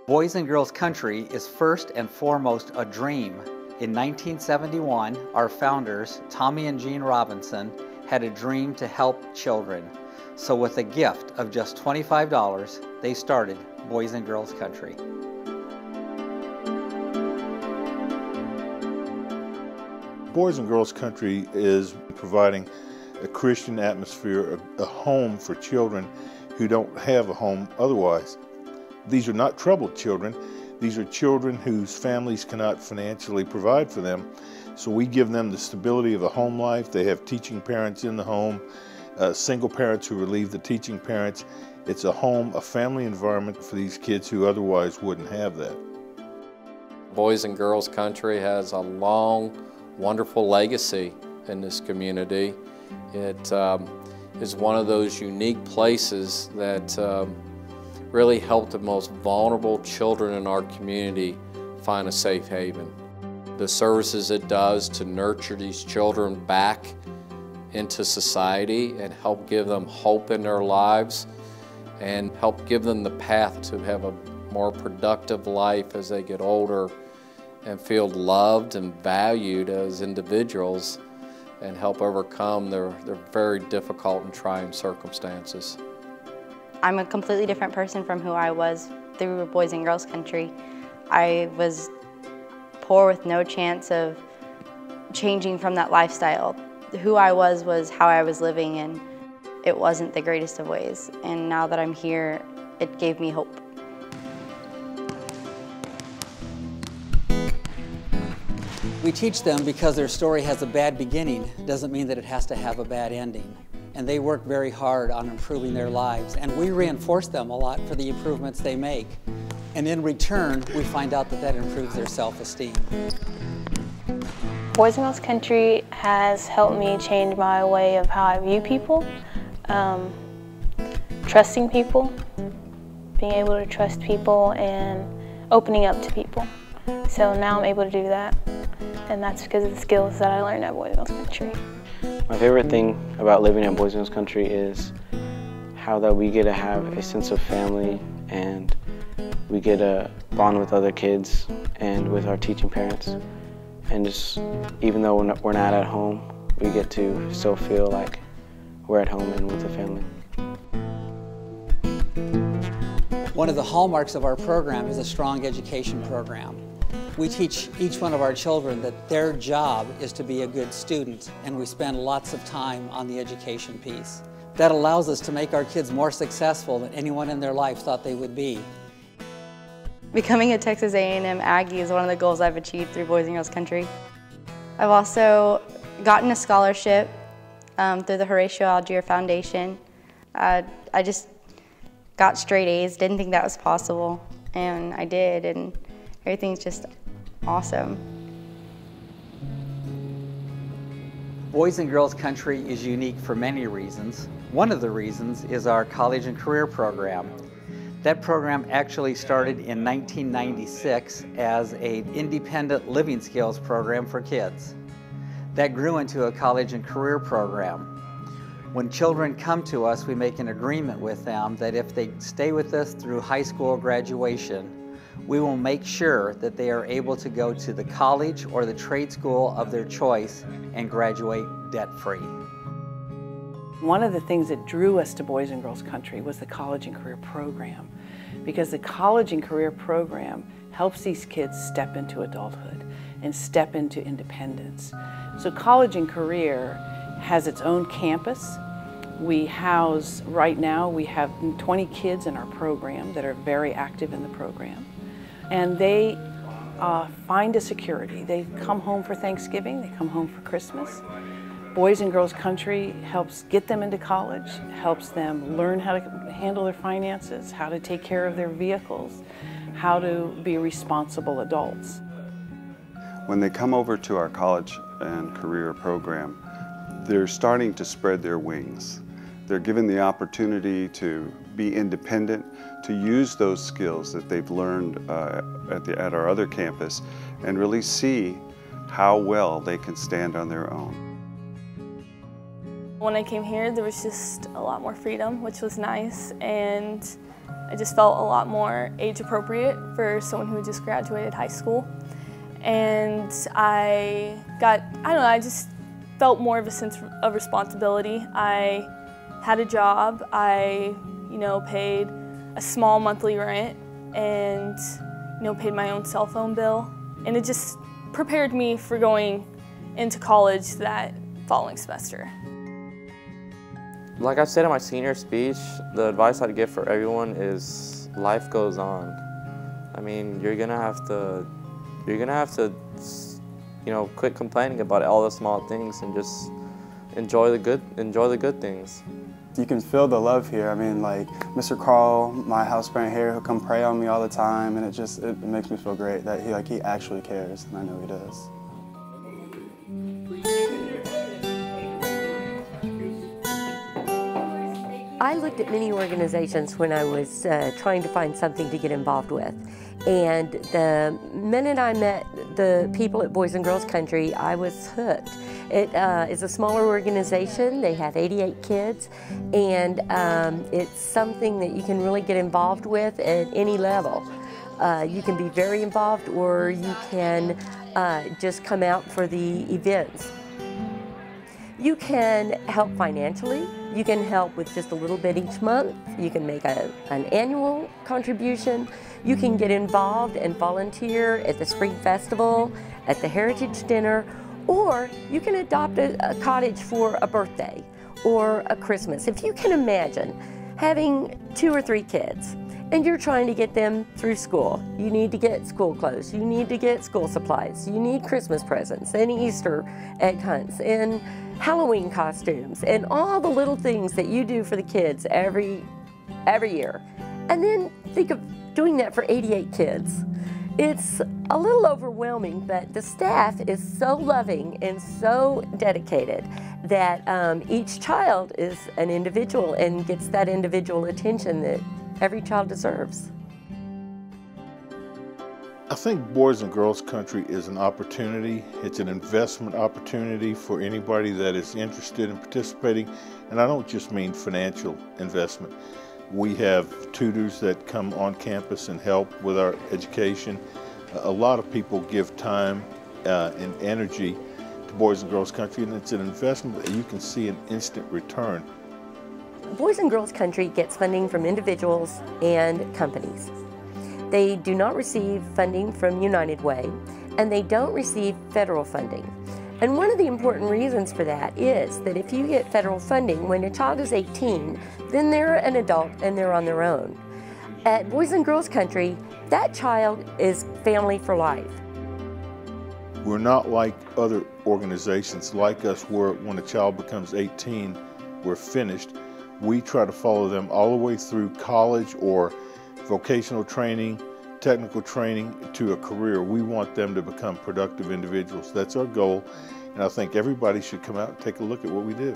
Boys and Girls Country is first and foremost a dream. In 1971, our founders, Tommy and Jean Robinson, had a dream to help children. So with a gift of just $25, they started Boys and Girls Country. Boys and Girls Country is providing a Christian atmosphere, a home for children who don't have a home otherwise. These are not troubled children. These are children whose families cannot financially provide for them. So we give them the stability of a home life. They have teaching parents in the home, single parents who relieve the teaching parents. It's a home, a family environment for these kids who otherwise wouldn't have that. Boys and Girls Country has a long, wonderful legacy in this community. It is one of those unique places that really help the most vulnerable children in our community find a safe haven. The services it does to nurture these children back into society and help give them hope in their lives and help give them the path to have a more productive life as they get older and feel loved and valued as individuals and help overcome their very difficult and trying circumstances. I'm a completely different person from who I was through Boys and Girls Country. I was poor with no chance of changing from that lifestyle. Who I was how I was living, and it wasn't the greatest of ways. And now that I'm here, it gave me hope. We teach them because their story has a bad beginning doesn't mean that it has to have a bad ending. And they work very hard on improving their lives, and we reinforce them a lot for the improvements they make. And in return, we find out that that improves their self-esteem. Boys and Girls Country has helped me change my way of how I view people, trusting people, being able to trust people, and opening up to people. So now I'm able to do that, and that's because of the skills that I learned at Boys and Girls Country. My favorite thing about living in Boys and Girls Country is how that we get to have a sense of family, and we get to bond with other kids and with our teaching parents. And just, even though we're not at home, we get to still feel like we're at home and with the family. One of the hallmarks of our program is a strong education program. We teach each one of our children that their job is to be a good student, and we spend lots of time on the education piece. That allows us to make our kids more successful than anyone in their life thought they would be. Becoming a Texas A&M Aggie is one of the goals I've achieved through Boys and Girls Country. I've also gotten a scholarship through the Horatio Algier Foundation. I just got straight A's, didn't think that was possible, and I did, and everything's just awesome. Boys and Girls Country is unique for many reasons. One of the reasons is our college and career program. That program actually started in 1996 as an independent living skills program for kids. That grew into a college and career program. When children come to us, we make an agreement with them that if they stay with us through high school graduation, we will make sure that they are able to go to the college or the trade school of their choice and graduate debt-free. One of the things that drew us to Boys and Girls Country was the college and career program, because the college and career program helps these kids step into adulthood and step into independence. So college and career has its own campus. We house, right now, we have 20 kids in our program that are very active in the program. And they find a security. They come home for Thanksgiving, they come home for Christmas. Boys and Girls Country helps get them into college, helps them learn how to handle their finances, how to take care of their vehicles, how to be responsible adults. When they come over to our college and career program, they're starting to spread their wings. They're given the opportunity to be independent, to use those skills that they've learned at our other campus and really see how well they can stand on their own. When I came here, there was just a lot more freedom, which was nice, and I just felt a lot more age appropriate for someone who had just graduated high school. And I just felt more of a sense of responsibility. I had a job, I, paid a small monthly rent and, paid my own cell phone bill. And it just prepared me for going into college that following semester. Like I said in my senior speech, the advice I'd give for everyone is life goes on. I mean, you're gonna have to, quit complaining about all the small things and just enjoy the good things. You can feel the love here. I mean, like Mr. Carl, my house parent here, he'll come pray on me all the time, and it makes me feel great that he actually cares, and I know he does. I looked at many organizations when I was trying to find something to get involved with. And the minute I met the people at Boys and Girls Country, I was hooked. It is a smaller organization. They have 88 kids, and it's something that you can really get involved with at any level. You can be very involved, or you can just come out for the events. You can help financially. You can help with just a little bit each month. You can make an annual contribution. You can get involved and volunteer at the Spring Festival, at the Heritage Dinner, or you can adopt a cottage for a birthday or a Christmas. If you can imagine having 2 or 3 kids and you're trying to get them through school. You need to get school clothes, you need to get school supplies, you need Christmas presents and Easter egg hunts and Halloween costumes and all the little things that you do for the kids every year. And then think of doing that for 88 kids. It's a little overwhelming, but the staff is so loving and so dedicated that each child is an individual and gets that individual attention that every child deserves. I think Boys and Girls Country is an opportunity. It's an investment opportunity for anybody that is interested in participating. And I don't just mean financial investment. We have tutors that come on campus and help with our education. A lot of people give time and energy to Boys and Girls Country, and it's an investment that you can see an instant return. Boys and Girls Country gets funding from individuals and companies. They do not receive funding from United Way, and they don't receive federal funding. And one of the important reasons for that is that if you get federal funding, when a child is 18, then they're an adult and they're on their own. At Boys and Girls Country, that child is family for life. We're not like other organizations like us where when a child becomes 18, we're finished. We try to follow them all the way through college or vocational training, technical training to a career. We want them to become productive individuals. That's our goal, and I think everybody should come out and take a look at what we do.